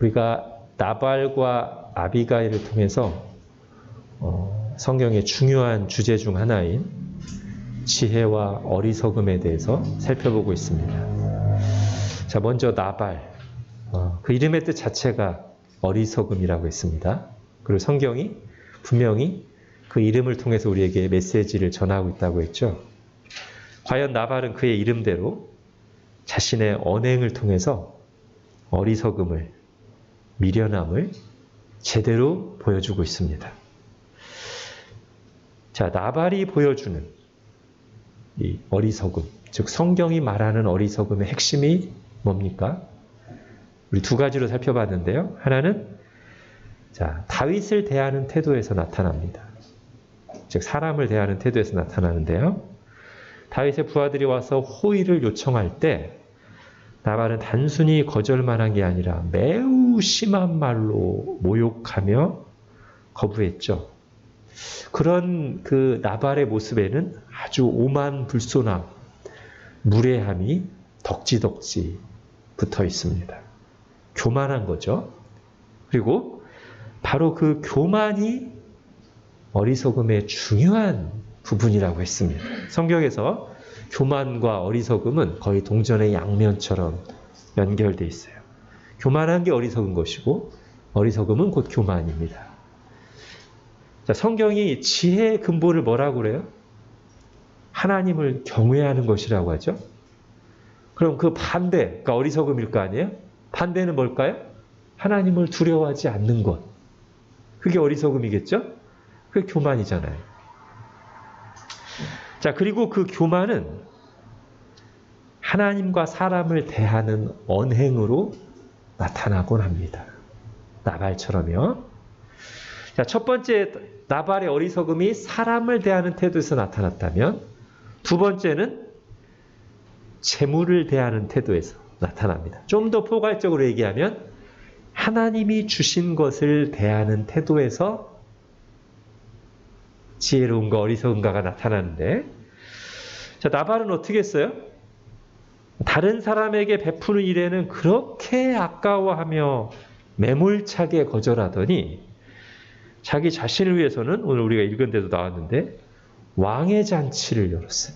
우리가 나발과 아비가일을 통해서 성경의 중요한 주제 중 하나인 지혜와 어리석음에 대해서 살펴보고 있습니다. 자, 먼저 나발. 그 이름의 뜻 자체가 어리석음이라고 했습니다. 그리고 성경이 분명히 그 이름을 통해서 우리에게 메시지를 전하고 있다고 했죠. 과연 나발은 그의 이름대로 자신의 언행을 통해서 어리석음을, 미련함을 제대로 보여주고 있습니다. 자, 나발이 보여주는 이 어리석음, 즉 성경이 말하는 어리석음의 핵심이 뭡니까? 우리 두 가지로 살펴봤는데요. 하나는 자, 다윗을 대하는 태도에서 나타납니다. 즉 사람을 대하는 태도에서 나타나는데요. 다윗의 부하들이 와서 호의를 요청할 때 나발은 단순히 거절만 한 게 아니라 매우 심한 말로 모욕하며 거부했죠. 그런 그 나발의 모습에는 아주 오만불손함, 무례함이 덕지덕지 붙어 있습니다. 교만한 거죠. 그리고 바로 그 교만이 어리석음의 중요한 부분이라고 했습니다. 성경에서 교만과 어리석음은 거의 동전의 양면처럼 연결되어 있어요. 교만한 게 어리석은 것이고 어리석음은 곧 교만입니다. 자, 성경이 지혜의 근본을 뭐라고 그래요? 하나님을 경외하는 것이라고 하죠. 그럼 그 반대, 그러니까 어리석음일 거 아니에요? 반대는 뭘까요? 하나님을 두려워하지 않는 것. 그게 어리석음이겠죠? 그게 교만이잖아요. 자, 그리고 그 교만은 하나님과 사람을 대하는 언행으로 나타나곤 합니다. 나발처럼요. 자, 첫 번째 나발의 어리석음이 사람을 대하는 태도에서 나타났다면 두 번째는 재물을 대하는 태도에서 나타납니다. 좀 더 포괄적으로 얘기하면 하나님이 주신 것을 대하는 태도에서 지혜로움과 어리석음과가 나타나는데, 자, 나발은 어떻게 했어요? 다른 사람에게 베푸는 일에는 그렇게 아까워하며 매몰차게 거절하더니 자기 자신을 위해서는 오늘 우리가 읽은 데도 나왔는데 왕의 잔치를 열었어요.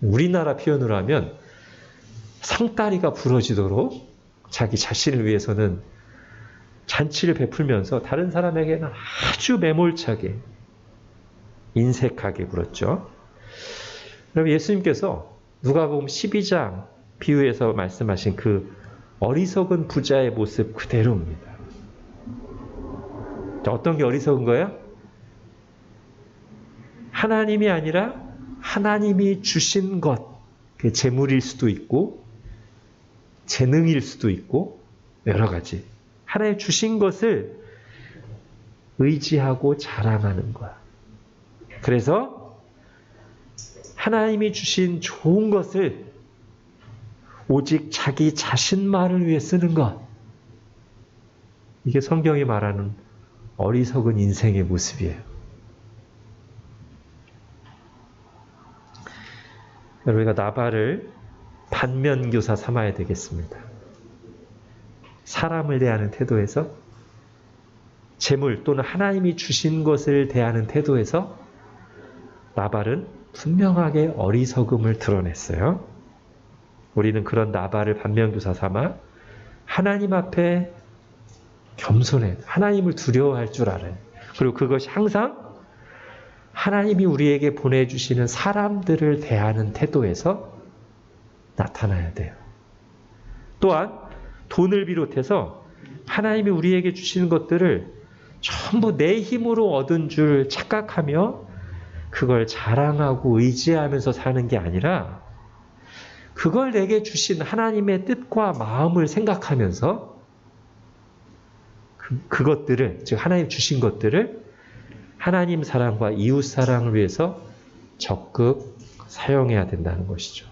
우리나라 표현으로 하면 상다리가 부러지도록 자기 자신을 위해서는 잔치를 베풀면서 다른 사람에게는 아주 매몰차게 인색하게 굴었죠. 그럼 예수님께서 누가복음 12장 비유에서 말씀하신 그 어리석은 부자의 모습 그대로입니다. 어떤 게 어리석은 거예요? 하나님이 아니라 하나님이 주신 것, 그게 재물일 수도 있고 재능일 수도 있고 여러 가지. 하나님 주신 것을 의지하고 자랑하는 거야. 그래서 하나님이 주신 좋은 것을 오직 자기 자신만을 위해 쓰는 것. 이게 성경이 말하는 어리석은 인생의 모습이에요. 우리가 나발을 반면교사 삼아야 되겠습니다. 사람을 대하는 태도에서, 재물 또는 하나님이 주신 것을 대하는 태도에서 나발은 분명하게 어리석음을 드러냈어요. 우리는 그런 나발을 반면교사 삼아 하나님 앞에 겸손해, 하나님을 두려워할 줄 알아요. 그리고 그것이 항상 하나님이 우리에게 보내주시는 사람들을 대하는 태도에서 나타나야 돼요. 또한 돈을 비롯해서 하나님이 우리에게 주시는 것들을 전부 내 힘으로 얻은 줄 착각하며 그걸 자랑하고 의지하면서 사는 게 아니라 그걸 내게 주신 하나님의 뜻과 마음을 생각하면서 그것들을, 즉 하나님 주신 것들을 하나님 사랑과 이웃 사랑을 위해서 적극 사용해야 된다는 것이죠.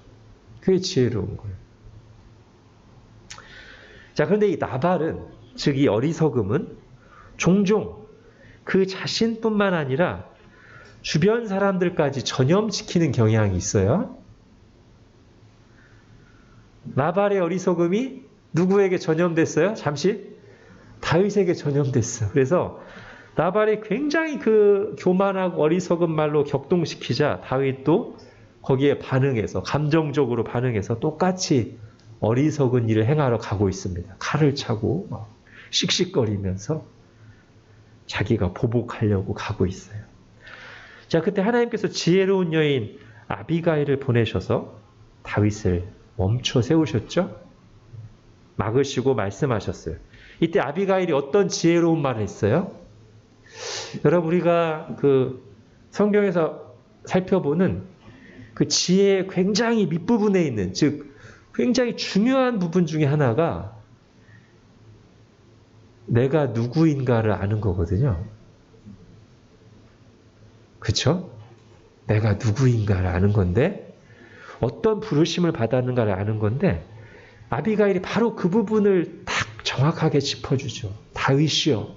그게 지혜로운 거예요. 자, 그런데 이 나발은, 즉 이 어리석음은 종종 그 자신뿐만 아니라 주변 사람들까지 전염시키는 경향이 있어요. 나발의 어리석음이 누구에게 전염됐어요? 잠시? 다윗에게 전염됐어. 그래서 나발이 굉장히 그 교만하고 어리석은 말로 격동시키자 다윗도 거기에 반응해서 감정적으로 반응해서 똑같이 어리석은 일을 행하러 가고 있습니다. 칼을 차고 막 씩씩거리면서 자기가 보복하려고 가고 있어요. 자, 그때 하나님께서 지혜로운 여인 아비가일을 보내셔서 다윗을 멈춰 세우셨죠? 막으시고 말씀하셨어요. 이때 아비가일이 어떤 지혜로운 말을 했어요? 여러분, 우리가 그 성경에서 살펴보는 그 지혜의 굉장히 밑부분에 있는, 즉 굉장히 중요한 부분 중에 하나가 내가 누구인가를 아는 거거든요. 그렇죠? 내가 누구인가를 아는 건데, 어떤 부르심을 받았는가를 아는 건데, 아비가일이 바로 그 부분을 딱 정확하게 짚어주죠. 다윗이요,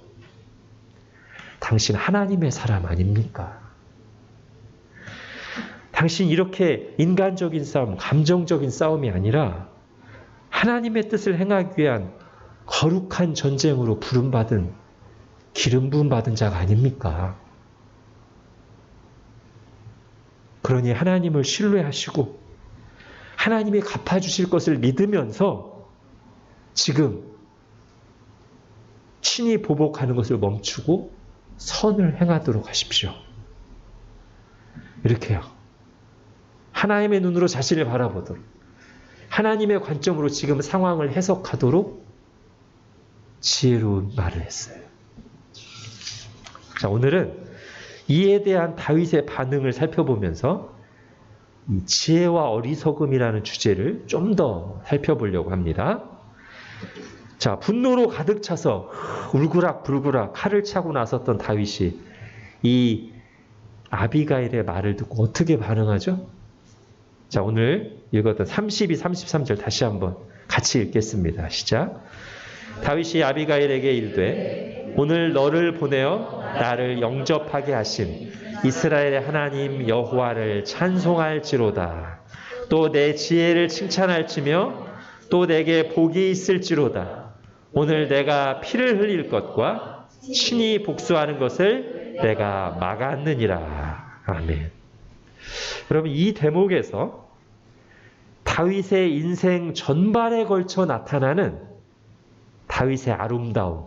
당신 하나님의 사람 아닙니까? 당신 이렇게 인간적인 싸움, 감정적인 싸움이 아니라 하나님의 뜻을 행하기 위한 거룩한 전쟁으로 부름받은, 기름 부음 받은 자가 아닙니까? 그러니 하나님을 신뢰하시고 하나님이 갚아주실 것을 믿으면서 지금 친히 보복하는 것을 멈추고 선을 행하도록 하십시오. 이렇게요. 하나님의 눈으로 자신을 바라보도록, 하나님의 관점으로 지금 상황을 해석하도록 지혜로운 말을 했어요. 자, 오늘은 이에 대한 다윗의 반응을 살펴보면서 이 지혜와 어리석음이라는 주제를 좀 더 살펴보려고 합니다. 자, 분노로 가득 차서 울그락불그락 칼을 차고 나섰던 다윗이 이 아비가일의 말을 듣고 어떻게 반응하죠? 자, 오늘 읽었던 32, 33절 다시 한번 같이 읽겠습니다. 시작. 다윗이 아비가일에게 이르되 오늘 너를 보내어 나를 영접하게 하신 이스라엘의 하나님 여호와를 찬송할지로다. 또 내 지혜를 칭찬할지며 또 내게 복이 있을지로다. 오늘 내가 피를 흘릴 것과 친히 복수하는 것을 내가 막았느니라. 아멘. 여러분, 이 대목에서 다윗의 인생 전반에 걸쳐 나타나는 다윗의 아름다움,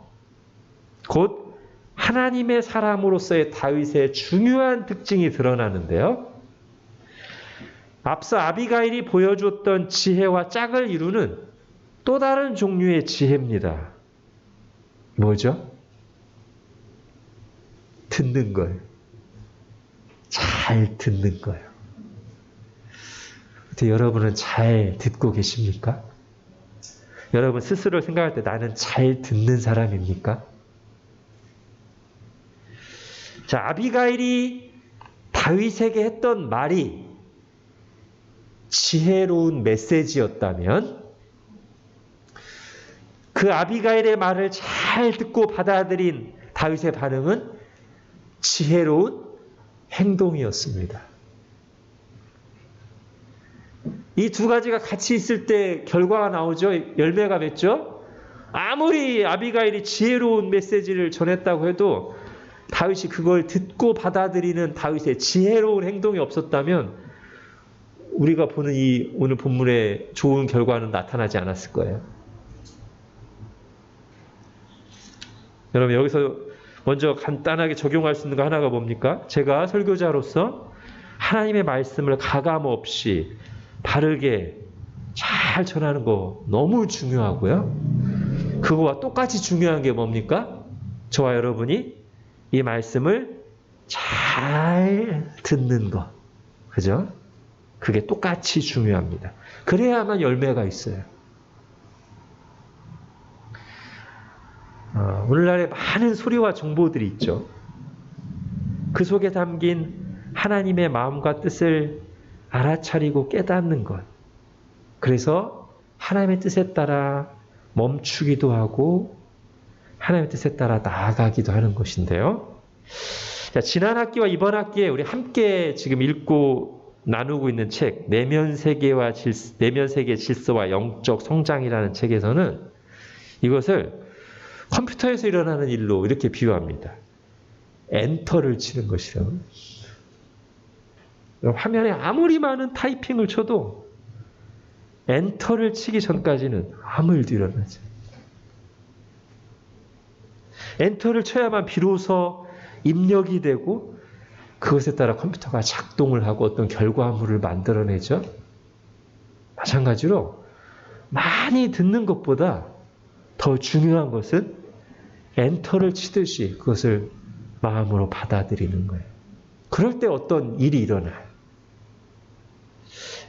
곧 하나님의 사람으로서의 다윗의 중요한 특징이 드러나는데요. 앞서 아비가일이 보여주었던 지혜와 짝을 이루는 또 다른 종류의 지혜입니다. 뭐죠? 듣는 거예요. 잘 듣는 거예요. 근데 여러분은 잘 듣고 계십니까? 여러분 스스로 생각할 때 나는 잘 듣는 사람입니까? 자, 아비가일이 다윗에게 했던 말이 지혜로운 메시지였다면 그 아비가일의 말을 잘 듣고 받아들인 다윗의 반응은 지혜로운 행동이었습니다. 이 두 가지가 같이 있을 때 결과가 나오죠. 열매가 맺죠. 아무리 아비가일이 지혜로운 메시지를 전했다고 해도 다윗이 그걸 듣고 받아들이는 다윗의 지혜로운 행동이 없었다면 우리가 보는 이 오늘 본문의 좋은 결과는 나타나지 않았을 거예요. 여러분, 여기서 먼저 간단하게 적용할 수 있는 거 하나가 뭡니까? 제가 설교자로서 하나님의 말씀을 가감없이 바르게 잘 전하는 거 너무 중요하고요. 그거와 똑같이 중요한 게 뭡니까? 저와 여러분이 이 말씀을 잘 듣는 것. 그죠? 그게 똑같이 중요합니다. 그래야만 열매가 있어요. 오늘날에 많은 소리와 정보들이 있죠. 그 속에 담긴 하나님의 마음과 뜻을 알아차리고 깨닫는 것. 그래서 하나님의 뜻에 따라 멈추기도 하고 하나님의 뜻에 따라 나아가기도 하는 것인데요. 자, 지난 학기와 이번 학기에 우리 함께 지금 읽고 나누고 있는 책 내면 세계의 질서와 영적 성장이라는 책에서는 이것을 컴퓨터에서 일어나는 일로 이렇게 비유합니다. 엔터를 치는 것이요. 화면에 아무리 많은 타이핑을 쳐도 엔터를 치기 전까지는 아무 일도 일어나지. 엔터를 쳐야만 비로소 입력이 되고 그것에 따라 컴퓨터가 작동을 하고 어떤 결과물을 만들어내죠. 마찬가지로 많이 듣는 것보다 더 중요한 것은 엔터를 치듯이 그것을 마음으로 받아들이는 거예요. 그럴 때 어떤 일이 일어나요.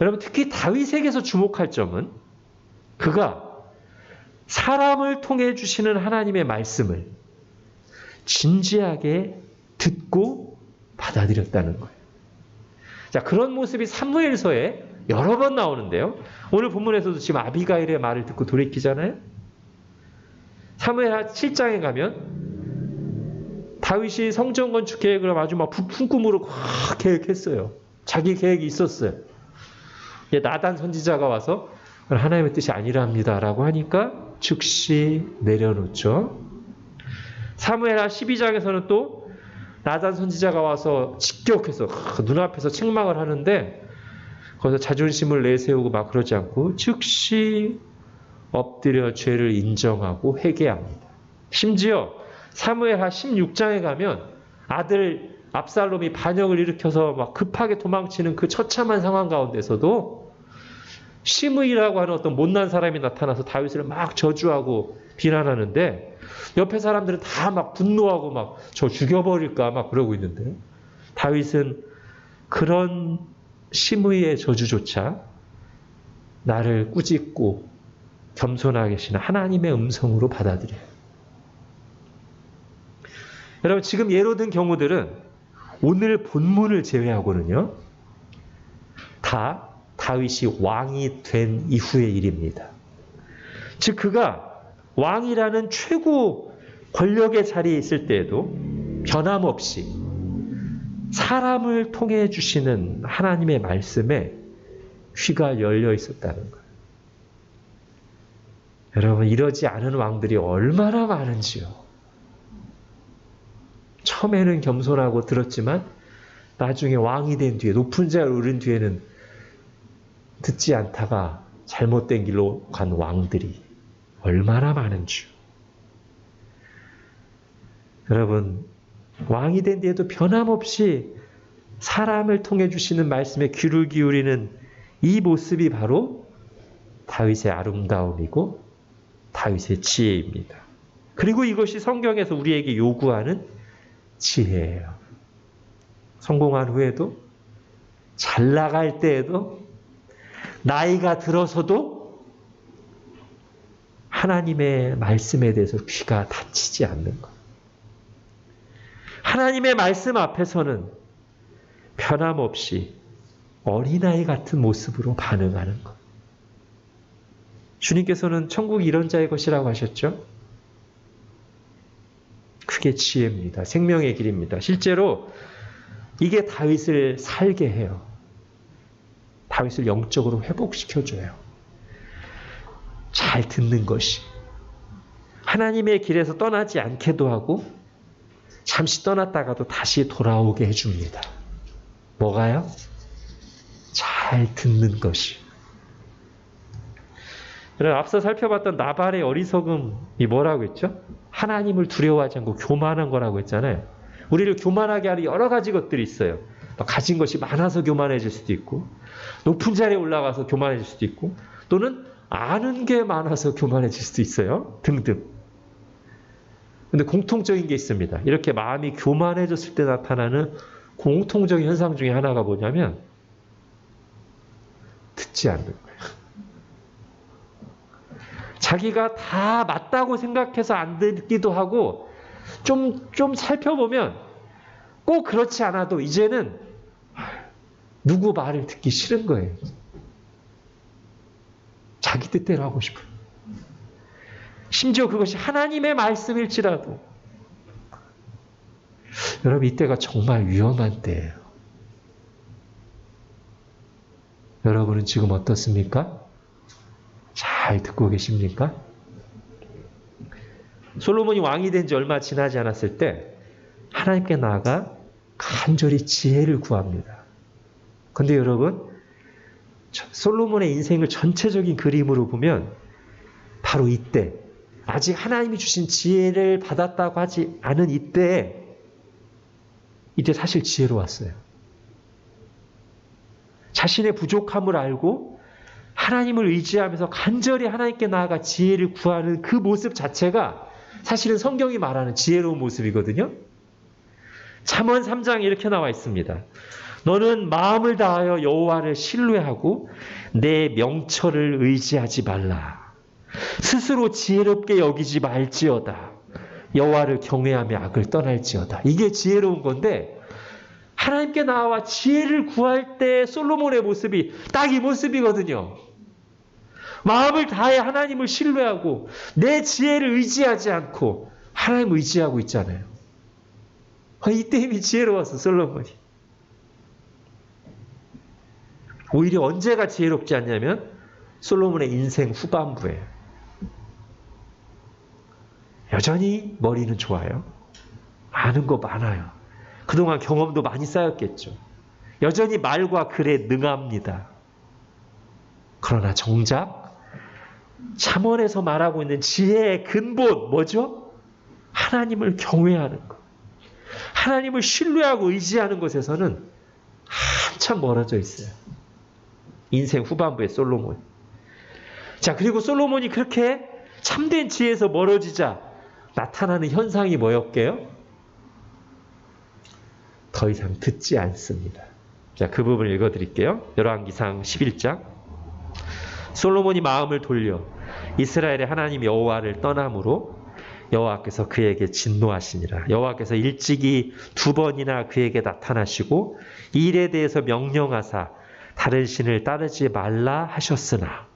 여러분 특히 다윗에게서 주목할 점은 그가 사람을 통해 주시는 하나님의 말씀을 진지하게 듣고 받아들였다는 거예요. 자, 그런 모습이 사무엘서에 여러 번 나오는데요. 오늘 본문에서도 지금 아비가일의 말을 듣고 돌이키잖아요. 사무엘 7장에 가면 다윗이 성전 건축 계획을 아주 막 부푼 꿈으로 계획했어요. 자기 계획이 있었어요. 나단 선지자가 와서 하나님의 뜻이 아니랍니다 라고 하니까 즉시 내려놓죠. 사무엘하 12장에서는 또 나단 선지자가 와서 직격해서 눈앞에서 책망을 하는데 거기서 자존심을 내세우고 막 그러지 않고 즉시 엎드려 죄를 인정하고 회개합니다. 심지어 사무엘하 16장에 가면 아들 압살롬이 반역을 일으켜서 막 급하게 도망치는 그 처참한 상황 가운데서도 시므이라고 하는 어떤 못난 사람이 나타나서 다윗을 막 저주하고 비난하는데 옆에 사람들은 다 막 분노하고 막 저 죽여버릴까 막 그러고 있는데 다윗은 그런 시므이의 저주조차 나를 꾸짖고 겸손하게 계시는 하나님의 음성으로 받아들여요. 여러분 지금 예로 든 경우들은 오늘 본문을 제외하고는요. 다 다윗이 왕이 된 이후의 일입니다. 즉 그가 왕이라는 최고 권력의 자리에 있을 때에도 변함없이 사람을 통해 주시는 하나님의 말씀에 귀가 열려 있었다는 거예요. 여러분 이러지 않은 왕들이 얼마나 많은지요. 처음에는 겸손하고 들었지만 나중에 왕이 된 뒤에 높은 자를 오른 뒤에는 듣지 않다가 잘못된 길로 간 왕들이 얼마나 많은지요. 여러분 왕이 된 뒤에도 변함없이 사람을 통해 주시는 말씀에 귀를 기울이는 이 모습이 바로 다윗의 아름다움이고 다윗의 지혜입니다. 그리고 이것이 성경에서 우리에게 요구하는 지혜예요. 성공한 후에도 잘 나갈 때에도 나이가 들어서도 하나님의 말씀에 대해서 귀가 닫히지 않는 것. 하나님의 말씀 앞에서는 변함없이 어린아이 같은 모습으로 반응하는 것. 주님께서는 천국이 이런 자의 것이라고 하셨죠? 그게 지혜입니다. 생명의 길입니다. 실제로 이게 다윗을 살게 해요. 다윗을 영적으로 회복시켜줘요. 잘 듣는 것이. 하나님의 길에서 떠나지 않게도 하고 잠시 떠났다가도 다시 돌아오게 해줍니다. 뭐가요? 잘 듣는 것이. 여러분 앞서 살펴봤던 나발의 어리석음이 뭐라고 했죠? 하나님을 두려워하지 않고 교만한 거라고 했잖아요. 우리를 교만하게 하는 여러 가지 것들이 있어요. 가진 것이 많아서 교만해질 수도 있고 높은 자리에 올라가서 교만해질 수도 있고 또는 아는 게 많아서 교만해질 수도 있어요. 등등. 근데 공통적인 게 있습니다. 이렇게 마음이 교만해졌을 때 나타나는 공통적인 현상 중에 하나가 뭐냐면 듣지 않는 거예요. 자기가 다 맞다고 생각해서 안 듣기도 하고 좀 살펴보면 꼭 그렇지 않아도 이제는 누구 말을 듣기 싫은 거예요. 자기 뜻대로 하고 싶어요. 심지어 그것이 하나님의 말씀일지라도. 여러분 이때가 정말 위험한 때예요. 여러분은 지금 어떻습니까? 잘 듣고 계십니까? 솔로몬이 왕이 된 지 얼마 지나지 않았을 때 하나님께 나아가 간절히 지혜를 구합니다. 근데 여러분, 솔로몬의 인생을 전체적인 그림으로 보면 바로 이때, 아직 하나님이 주신 지혜를 받았다고 하지 않은 이때 사실 지혜로웠어요. 자신의 부족함을 알고 하나님을 의지하면서 간절히 하나님께 나아가 지혜를 구하는 그 모습 자체가 사실은 성경이 말하는 지혜로운 모습이거든요. 잠언 3장에 이렇게 나와 있습니다. 너는 마음을 다하여 여호와를 신뢰하고 내 명철을 의지하지 말라. 스스로 지혜롭게 여기지 말지어다. 여호와를 경외하며 악을 떠날지어다. 이게 지혜로운 건데 하나님께 나와 지혜를 구할 때 솔로몬의 모습이 딱 이 모습이거든요. 마음을 다해 하나님을 신뢰하고 내 지혜를 의지하지 않고 하나님을 의지하고 있잖아요. 이때 이미 지혜로웠어, 솔로몬이. 오히려 언제가 지혜롭지 않냐면 솔로몬의 인생 후반부에. 여전히 머리는 좋아요. 아는 거 많아요. 그동안 경험도 많이 쌓였겠죠. 여전히 말과 글에 능합니다. 그러나 정작 잠언에서 말하고 있는 지혜의 근본 뭐죠? 하나님을 경외하는 것. 하나님을 신뢰하고 의지하는 것에서는 한참 멀어져 있어요. 인생 후반부의 솔로몬. 자, 그리고 솔로몬이 그렇게 참된 지혜에서 멀어지자 나타나는 현상이 뭐였게요? 더 이상 듣지 않습니다. 자, 그 부분을 읽어드릴게요. 열왕기상 11장. 솔로몬이 마음을 돌려 이스라엘의 하나님 여호와를 떠남으로 여호와께서 그에게 진노하시니라. 여호와께서 일찍이 2번이나 그에게 나타나시고 이 일에 대해서 명령하사 다른 신을 따르지 말라 하셨으나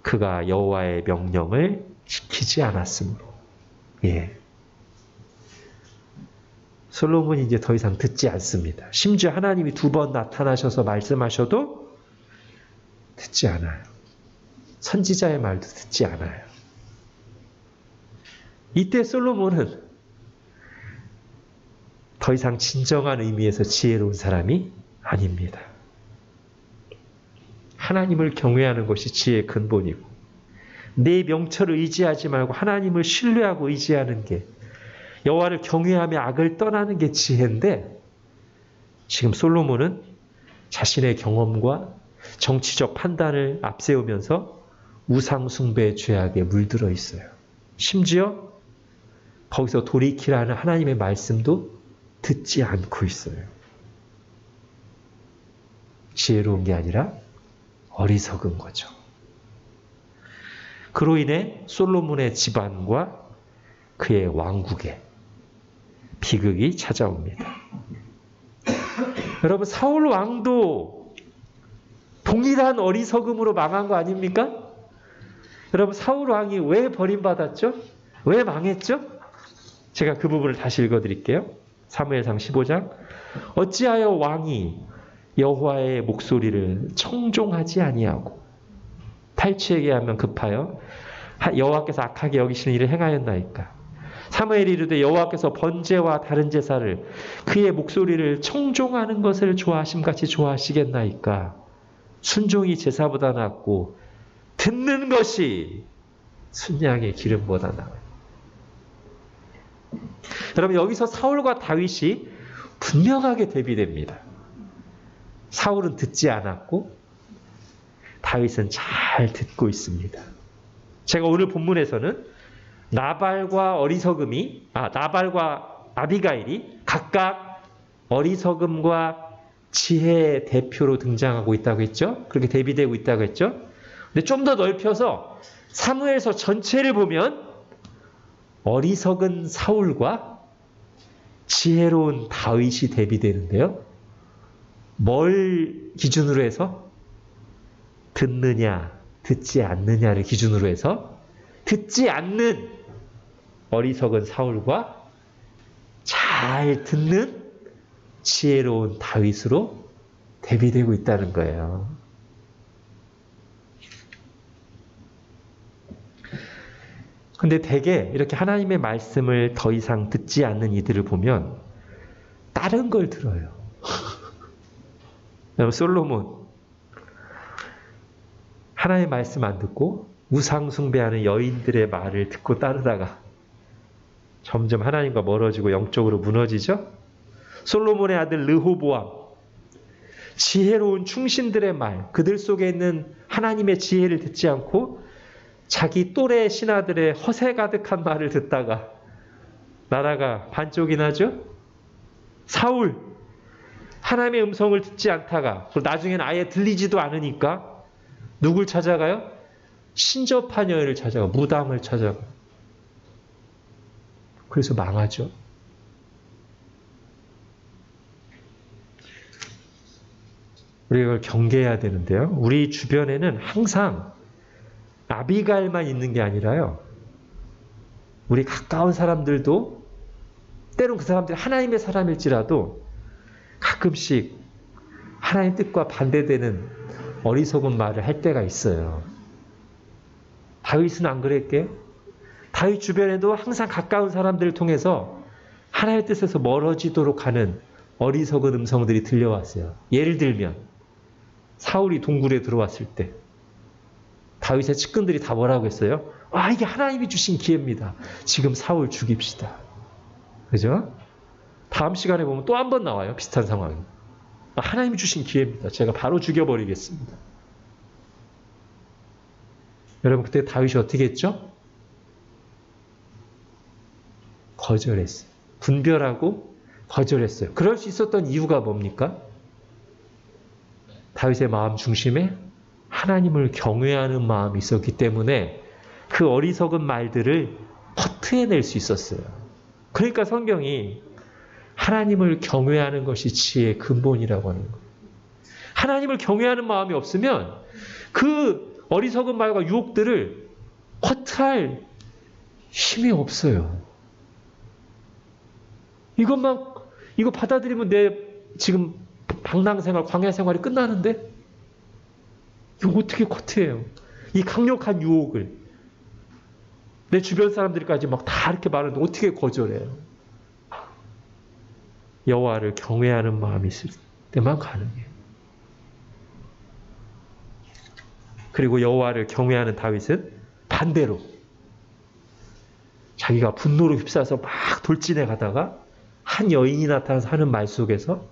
그가 여호와의 명령을 지키지 않았으므로. 예. 솔로몬이 이제 더 이상 듣지 않습니다. 심지어 하나님이 2번 나타나셔서 말씀하셔도 듣지 않아요. 선지자의 말도 듣지 않아요. 이때 솔로몬은 더 이상 진정한 의미에서 지혜로운 사람이 아닙니다. 하나님을 경외하는 것이 지혜의 근본이고 내 명철을 의지하지 말고 하나님을 신뢰하고 의지하는 게 여호와를 경외하며 악을 떠나는 게 지혜인데 지금 솔로몬은 자신의 경험과 정치적 판단을 앞세우면서 우상 숭배의 죄악에 물들어 있어요. 심지어 거기서 돌이키라는 하나님의 말씀도 듣지 않고 있어요. 지혜로운 게 아니라 어리석은 거죠. 그로 인해 솔로몬의 집안과 그의 왕국에 비극이 찾아옵니다. 여러분, 사울 왕도 동일한 어리석음으로 망한 거 아닙니까? 여러분, 사울 왕이 왜 버림받았죠? 왜 망했죠? 제가 그 부분을 다시 읽어드릴게요. 사무엘상 15장. 어찌하여 왕이 여호와의 목소리를 청종하지 아니하고 탈취에게 하면 급하여 여호와께서 악하게 여기시는 일을 행하였나이까. 사무엘이 이르되 여호와께서 번제와 다른 제사를 그의 목소리를 청종하는 것을 좋아하심같이 좋아하시겠나이까. 순종이 제사보다 낫고 듣는 것이 순양의 기름보다 나아요. 여러분, 여기서 사울과 다윗이 분명하게 대비됩니다. 사울은 듣지 않았고 다윗은 잘 듣고 있습니다. 제가 오늘 본문에서는 나발과 아비가일이 각각 어리석음과 지혜의 대표로 등장하고 있다고 했죠. 그렇게 대비되고 있다고 했죠. 근데 좀 더 넓혀서 사무엘서 전체를 보면 어리석은 사울과 지혜로운 다윗이 대비되는데요. 뭘 기준으로 해서? 듣느냐, 듣지 않느냐를 기준으로 해서 듣지 않는 어리석은 사울과 잘 듣는 지혜로운 다윗으로 대비되고 있다는 거예요. 근데 대개 이렇게 하나님의 말씀을 더 이상 듣지 않는 이들을 보면 다른 걸 들어요. 솔로몬 하나님의 말씀 안 듣고 우상 숭배하는 여인들의 말을 듣고 따르다가 점점 하나님과 멀어지고 영적으로 무너지죠. 솔로몬의 아들 르호보암 지혜로운 충신들의 말, 그들 속에 있는 하나님의 지혜를 듣지 않고 자기 또래 신하들의 허세 가득한 말을 듣다가 나라가 반쪽이 나죠. 사울 하나님의 음성을 듣지 않다가 나중에는 아예 들리지도 않으니까 누굴 찾아가요? 신접한 여인을 찾아가, 무당을 찾아가. 그래서 망하죠. 우리가 이걸 경계해야 되는데요. 우리 주변에는 항상 아비가일만 있는 게 아니라요. 우리 가까운 사람들도 때론 그 사람들이 하나님의 사람일지라도 가끔씩 하나님 뜻과 반대되는 어리석은 말을 할 때가 있어요. 다윗은 안 그랬게? 다윗 주변에도 항상 가까운 사람들을 통해서 하나님의 뜻에서 멀어지도록 하는 어리석은 음성들이 들려왔어요. 예를 들면 사울이 동굴에 들어왔을 때 다윗의 측근들이 다 뭐라고 했어요? 아, 이게 하나님이 주신 기회입니다. 지금 사울 죽입시다. 그죠? 다음 시간에 보면 또 한 번 나와요. 비슷한 상황이. 아, 하나님이 주신 기회입니다. 제가 바로 죽여버리겠습니다. 여러분 그때 다윗이 어떻게 했죠? 거절했어요. 분별하고 거절했어요. 그럴 수 있었던 이유가 뭡니까? 다윗의 마음 중심에 하나님을 경외하는 마음이 있었기 때문에 그 어리석은 말들을 퍼트해낼 수 있었어요. 그러니까 성경이 하나님을 경외하는 것이 지혜의 근본이라고 하는 거예요. 하나님을 경외하는 마음이 없으면 그 어리석은 말과 유혹들을 커트할 힘이 없어요. 이거 받아들이면 내 지금 방랑생활, 광야생활이 끝나는데? 이거 어떻게 커트해요? 이 강력한 유혹을. 내 주변 사람들까지 막 다 이렇게 말하는데 어떻게 거절해요? 여호와를 경외하는 마음이 있을 때만 가능해요. 그리고 여호와를 경외하는 다윗은 반대로 자기가 분노로 휩싸여서 막 돌진해 가다가 한 여인이 나타나서 하는 말 속에서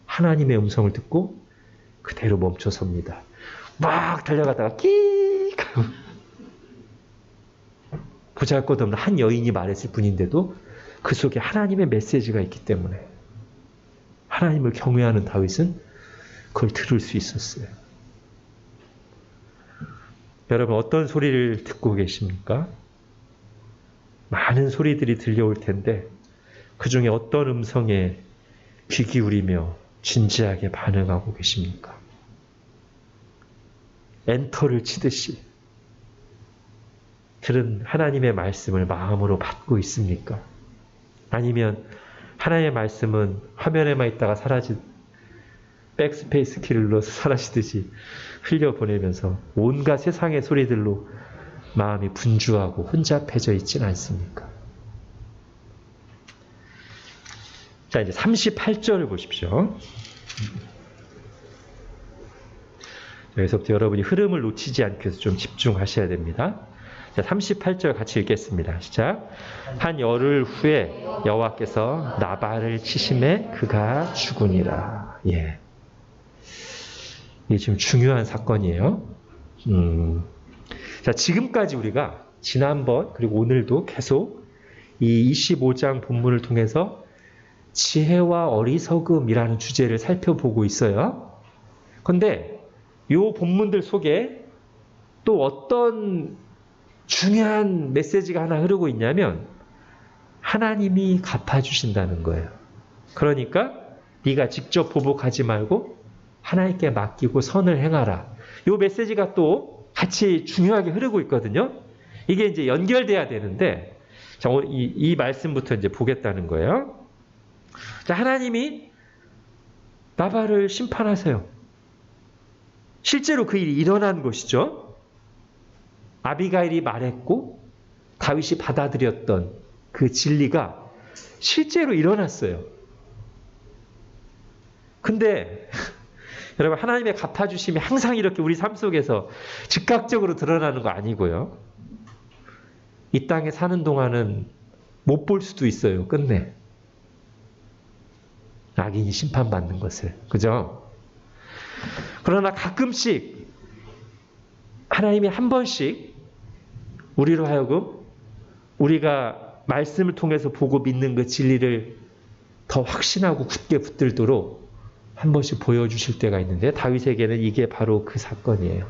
하나님의 음성을 듣고 그대로 멈춰섭니다. 막 달려가다가 끼익 보잘것없는 한 여인이 말했을 뿐인데도 그 속에 하나님의 메시지가 있기 때문에 하나님을 경외하는 다윗은 그걸 들을 수 있었어요. 여러분 어떤 소리를 듣고 계십니까? 많은 소리들이 들려올 텐데 그 중에 어떤 음성에 귀 기울이며 진지하게 반응하고 계십니까? 엔터를 치듯이 들은 하나님의 말씀을 마음으로 받고 있습니까? 아니면 하나님의 말씀은 화면에만 있다가 백스페이스 키를 눌러서 사라지듯이 흘려보내면서 온갖 세상의 소리들로 마음이 분주하고 혼잡해져 있지는 않습니까? 자, 이제 38절을 보십시오. 여기서부터 여러분이 흐름을 놓치지 않기 위해서 좀 집중하셔야 됩니다. 자, 38절 같이 읽겠습니다. 시작. 한 열흘 후에 여호와께서 나발을 치심에 그가 죽으니라. 예. 이게 지금 중요한 사건이에요. 자, 지금까지 우리가 지난번 그리고 오늘도 계속 이 25장 본문을 통해서 지혜와 어리석음이라는 주제를 살펴보고 있어요. 그런데 이 본문들 속에 또 어떤 중요한 메시지가 하나 흐르고 있냐면 하나님이 갚아주신다는 거예요. 그러니까 네가 직접 보복하지 말고 하나님께 맡기고 선을 행하라. 이 메시지가 또 같이 중요하게 흐르고 있거든요. 이게 이제 연결돼야 되는데 자, 이 말씀부터 이제 보겠다는 거예요. 자, 하나님이 나발을 심판하세요. 실제로 그 일이 일어난 것이죠. 아비가일이 말했고 다윗이 받아들였던 그 진리가 실제로 일어났어요. 근데 여러분, 하나님의 갚아주심이 항상 이렇게 우리 삶 속에서 즉각적으로 드러나는 거 아니고요. 이 땅에 사는 동안은 못 볼 수도 있어요. 끝내. 악인이 심판받는 것을. 그죠? 그러나 가끔씩 하나님이 한 번씩 우리로 하여금 우리가 말씀을 통해서 보고 믿는 그 진리를 더 확신하고 굳게 붙들도록 한 번씩 보여주실 때가 있는데, 다윗에게는 이게 바로 그 사건이에요.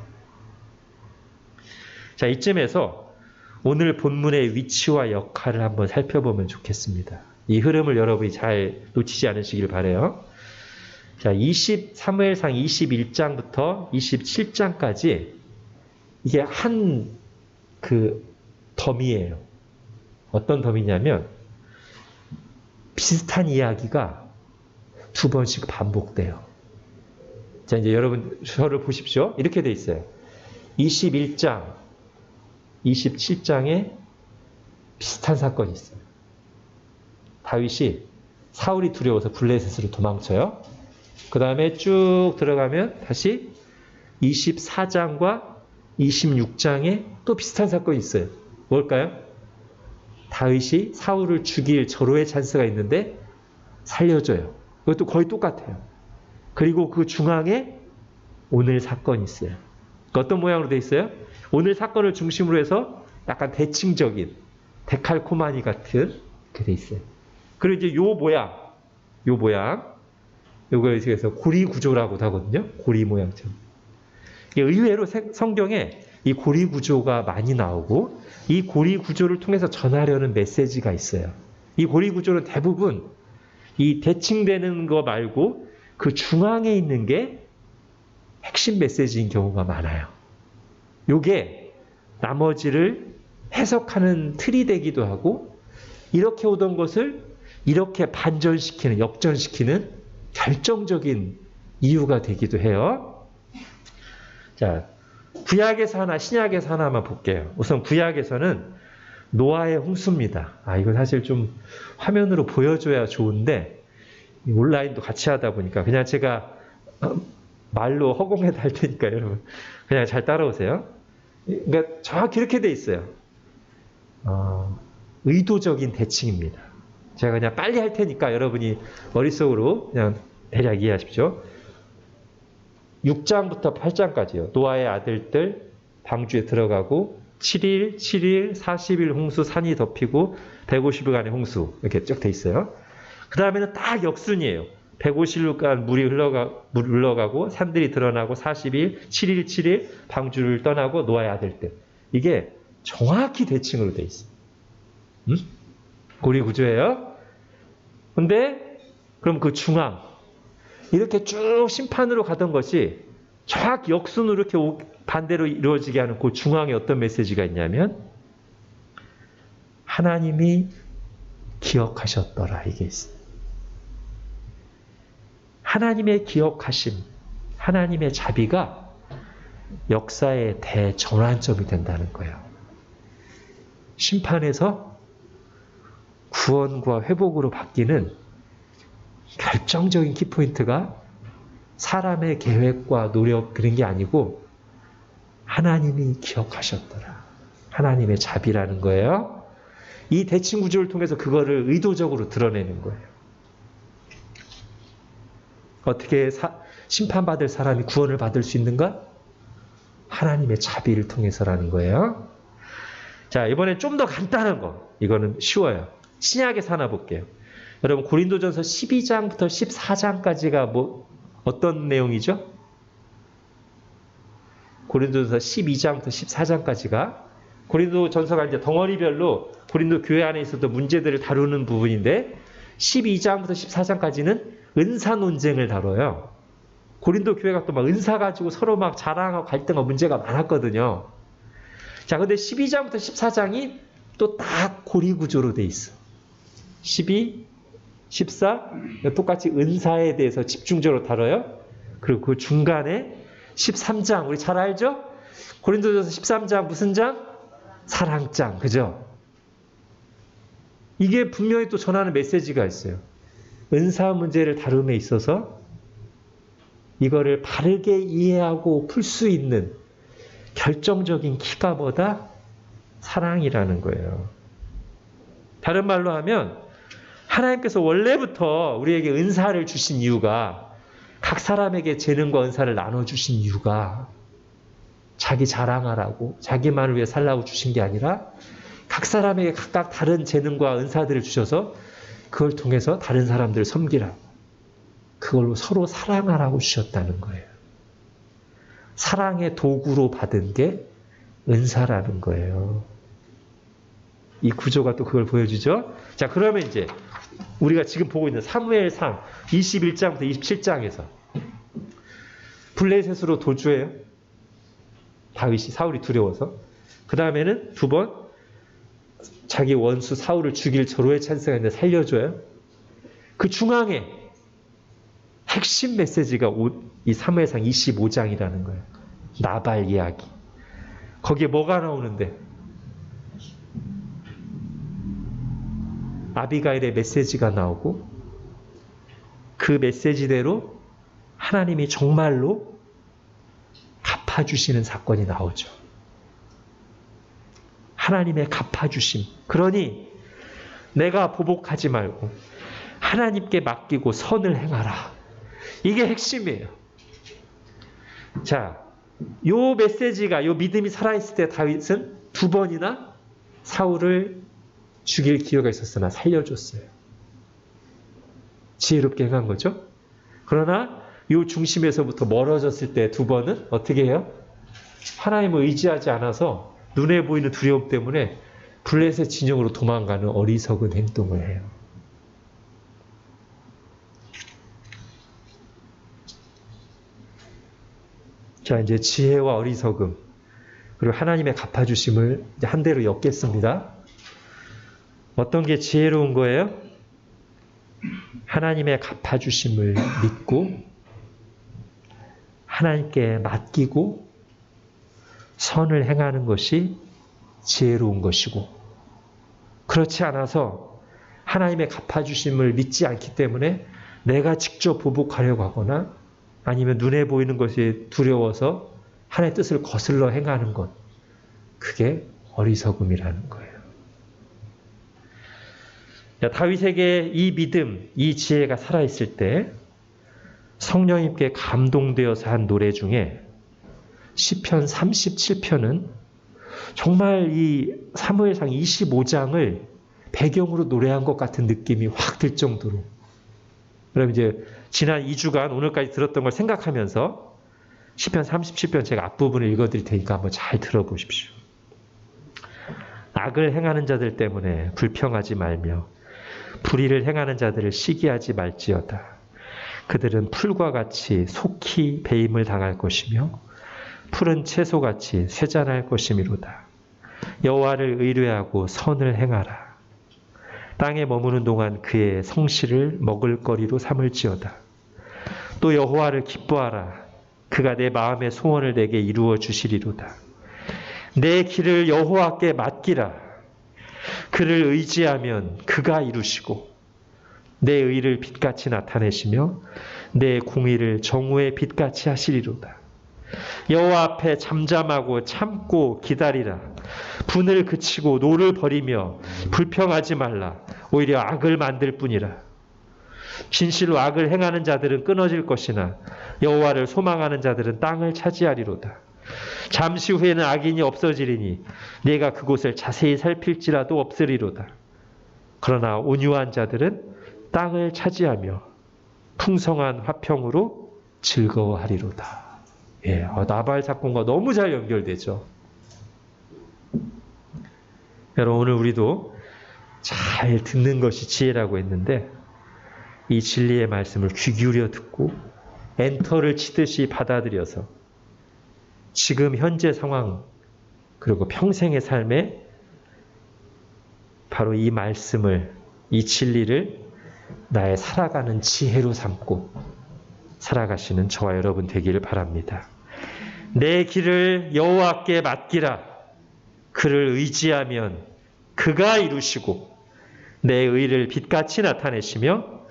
자, 이쯤에서 오늘 본문의 위치와 역할을 한번 살펴보면 좋겠습니다. 이 흐름을 여러분이 잘 놓치지 않으시길 바라요. 자, 사무엘상 21장부터 27장까지 이게 한 그 덤이에요. 어떤 덤이냐면 비슷한 이야기가 두 번씩 반복돼요. 자, 이제 여러분 저를 보십시오. 이렇게 돼 있어요. 21장, 27장에 비슷한 사건이 있어요. 다윗이 사울이 두려워서 블레셋으로 도망쳐요. 그 다음에 쭉 들어가면 다시 24장과 26장에 또 비슷한 사건이 있어요. 뭘까요? 다윗이 사울을 죽일 절호의 찬스가 있는데 살려줘요. 그것도 거의 똑같아요. 그리고 그 중앙에 오늘 사건이 있어요. 어떤 모양으로 돼 있어요? 오늘 사건을 중심으로 해서 약간 대칭적인 데칼코마니 같은 그게 돼 있어요. 그리고 이제 요 모양, 요거에 의해서 고리 구조라고도 하거든요. 고리 모양처럼. 의외로 성경에 이 고리 구조가 많이 나오고, 이 고리 구조를 통해서 전하려는 메시지가 있어요. 이 고리 구조는 대부분 이 대칭되는 거 말고 그 중앙에 있는 게 핵심 메시지인 경우가 많아요. 요게 나머지를 해석하는 틀이 되기도 하고, 이렇게 오던 것을 이렇게 반전시키는, 역전시키는 결정적인 이유가 되기도 해요. 자, 구약에서 하나, 신약에서 하나만 볼게요. 우선 구약에서는 노아의 홍수입니다. 이거 사실 좀 화면으로 보여줘야 좋은데 온라인도 같이 하다 보니까 그냥 제가 말로 허공에다 할 테니까 여러분 그냥 잘 따라오세요. 그러니까 정확히 이렇게 돼 있어요. 의도적인 대칭입니다. 제가 그냥 빨리 할 테니까 여러분이 머릿속으로 그냥 대략 이해하십시오. 6장부터 8장까지요. 노아의 아들들 방주에 들어가고 7일, 40일 홍수, 산이 덮이고 150일간의 홍수 이렇게 쭉 돼 있어요. 그 다음에는 딱 역순이에요. 150일간 물이 흘러가고 산들이 드러나고 40일, 7일 방주를 떠나고 노아의 아들들. 이게 정확히 대칭으로 돼 있어요. 고리 구조예요. 근데 그럼 그 중앙 이렇게 쭉 심판으로 가던 것이 정확히 역순으로 이렇게 반대로 이루어지게 하는 그 중앙에 어떤 메시지가 있냐면 하나님이 기억하셨더라 이게 있어요. 하나님의 기억하심, 하나님의 자비가 역사의 대전환점이 된다는 거예요. 심판에서 구원과 회복으로 바뀌는 결정적인 키포인트가 사람의 계획과 노력 그런 게 아니고 하나님이 기억하셨더라. 하나님의 자비라는 거예요. 이 대칭 구조를 통해서 그거를 의도적으로 드러내는 거예요. 어떻게 심판받을 사람이 구원을 받을 수 있는가? 하나님의 자비를 통해서라는 거예요. 자, 이번엔 좀 더 간단한 거. 이거는 쉬워요. 신약에서 하나 볼게요. 여러분 고린도전서 12장부터 14장까지가 어떤 내용이죠? 고린도전서 12장부터 14장까지가 고린도전서가 이제 덩어리별로 고린도 교회 안에 있었던 문제들을 다루는 부분인데 12장부터 14장까지는 은사 논쟁을 다뤄요. 고린도 교회가 또 막 은사 가지고 서로 막 자랑하고 갈등하고 문제가 많았거든요. 자, 근데 12장부터 14장이 또 딱 고리 구조로 돼 있어. 12, 14 똑같이 은사에 대해서 집중적으로 다뤄요. 그리고 그 중간에 13장 우리 잘 알죠? 고린도전서 13장 무슨 장? 사랑장. 그죠? 이게 분명히 또 전하는 메시지가 있어요. 은사 문제를 다룸에 있어서 이거를 바르게 이해하고 풀 수 있는 결정적인 키가 뭐다? 사랑이라는 거예요. 다른 말로 하면 하나님께서 원래부터 우리에게 은사를 주신 이유가, 각 사람에게 재능과 은사를 나눠주신 이유가 자기 자랑하라고, 자기만을 위해 살라고 주신 게 아니라 각 사람에게 각각 다른 재능과 은사들을 주셔서 그걸 통해서 다른 사람들을 섬기라고, 그걸로 서로 사랑하라고 주셨다는 거예요. 사랑의 도구로 받은 게 은사라는 거예요. 이 구조가 또 그걸 보여주죠. 자, 그러면 이제 우리가 지금 보고 있는 사무엘상 21장부터 27장에서 블레셋으로 도주해요. 다윗이, 사울이 두려워서. 그 다음에는 두 번 자기 원수 사울을 죽일 절호의 찬스가 있는데 살려줘요. 그 중앙에 핵심 메시지가 이 사무엘상 25장이라는 거예요. 나발 이야기. 거기에 뭐가 나오는데? 아비가일의 메시지가 나오고, 그 메시지대로 하나님이 정말로 갚아주시는 사건이 나오죠. 하나님의 갚아주심. 그러니 내가 보복하지 말고 하나님께 맡기고 선을 행하라. 이게 핵심이에요. 자, 요 메시지가, 요 믿음이 살아있을 때 다윗은 두 번이나 사울을 죽일 기회가 있었으나 살려줬어요. 지혜롭게 행한 거죠. 그러나 요 중심에서부터 멀어졌을 때 두 번은 어떻게 해요? 하나님을 의지하지 않아서 눈에 보이는 두려움 때문에 블레셋 진영으로 도망가는 어리석은 행동을 해요. 자, 이제 지혜와 어리석음, 그리고 하나님의 갚아주심을 이제 한 대로 엮겠습니다. 어떤 게 지혜로운 거예요? 하나님의 갚아주심을 믿고 하나님께 맡기고 선을 행하는 것이 지혜로운 것이고, 그렇지 않아서 하나님의 갚아주심을 믿지 않기 때문에 내가 직접 보복하려고 하거나 아니면 눈에 보이는 것이 두려워서 하나님의 뜻을 거슬러 행하는 것, 그게 어리석음이라는 거예요. 다윗에게 이 믿음, 이 지혜가 살아있을 때 성령님께 감동되어서 한 노래 중에 시편 37편은 정말 이 사무엘상 25장을 배경으로 노래한 것 같은 느낌이 확 들 정도로. 그럼 이제 지난 2주간 오늘까지 들었던 걸 생각하면서 시편 37편 제가 앞부분을 읽어드릴 테니까 한번 잘 들어보십시오. 악을 행하는 자들 때문에 불평하지 말며 불의를 행하는 자들을 시기하지 말지어다. 그들은 풀과 같이 속히 배임을 당할 것이며 푸른 채소같이 쇠잔할 것이미로다. 여호와를 의뢰하고 선을 행하라. 땅에 머무는 동안 그의 성실을 먹을거리로 삼을지어다. 또 여호와를 기뻐하라. 그가 내 마음의 소원을 내게 이루어 주시리로다. 내 길을 여호와께 맡기라. 그를 의지하면 그가 이루시고 내 의를 빛같이 나타내시며 내 공의를 정오의 빛같이 하시리로다. 여호와 앞에 잠잠하고 참고 기다리라. 분을 그치고 노를 버리며 불평하지 말라. 오히려 악을 만들 뿐이라. 진실로 악을 행하는 자들은 끊어질 것이나 여호와를 소망하는 자들은 땅을 차지하리로다. 잠시 후에는 악인이 없어지리니 내가 그곳을 자세히 살필지라도 없으리로다. 그러나 온유한 자들은 땅을 차지하며 풍성한 화평으로 즐거워하리로다. 예, 나발 사건과 너무 잘 연결되죠. 여러분, 오늘 우리도 잘 듣는 것이 지혜라고 했는데 이 진리의 말씀을 귀 기울여 듣고 엔터를 치듯이 받아들여서 지금 현재 상황 그리고 평생의 삶에 바로 이 말씀을, 이 진리를 나의 살아가는 지혜로 삼고 살아가시는 저와 여러분 되기를 바랍니다. 내 길을 여호와께 맡기라. 그를 의지하면 그가 이루시고 내 의를 빛같이 나타내시며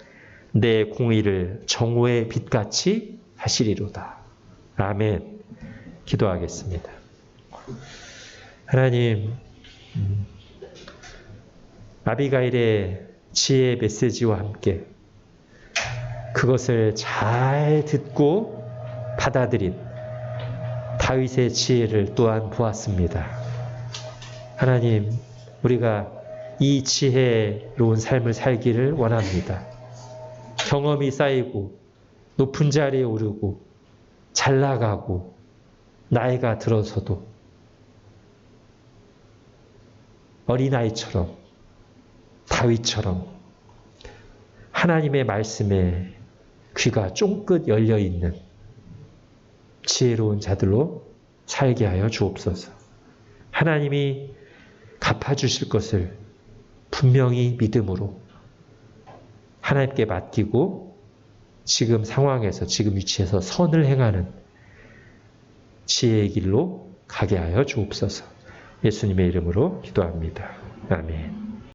내 공의를 정오의 빛같이 하시리로다. 아멘. 기도하겠습니다. 하나님, 아비가일의 지혜의 메시지와 함께 그것을 잘 듣고 받아들인 다윗의 지혜를 또한 보았습니다. 하나님, 우리가 이 지혜로운 삶을 살기를 원합니다. 경험이 쌓이고 높은 자리에 오르고 잘 나가고 나이가 들어서도 어린아이처럼 다윗처럼 하나님의 말씀에 귀가 쫑긋 열려있는 지혜로운 자들로 살게 하여 주옵소서. 하나님이 갚아주실 것을 분명히 믿음으로 하나님께 맡기고 지금 상황에서 지금 위치에서 선을 행하는 지혜의 길로 가게 하여 주옵소서. 예수님의 이름으로 기도합니다. 아멘.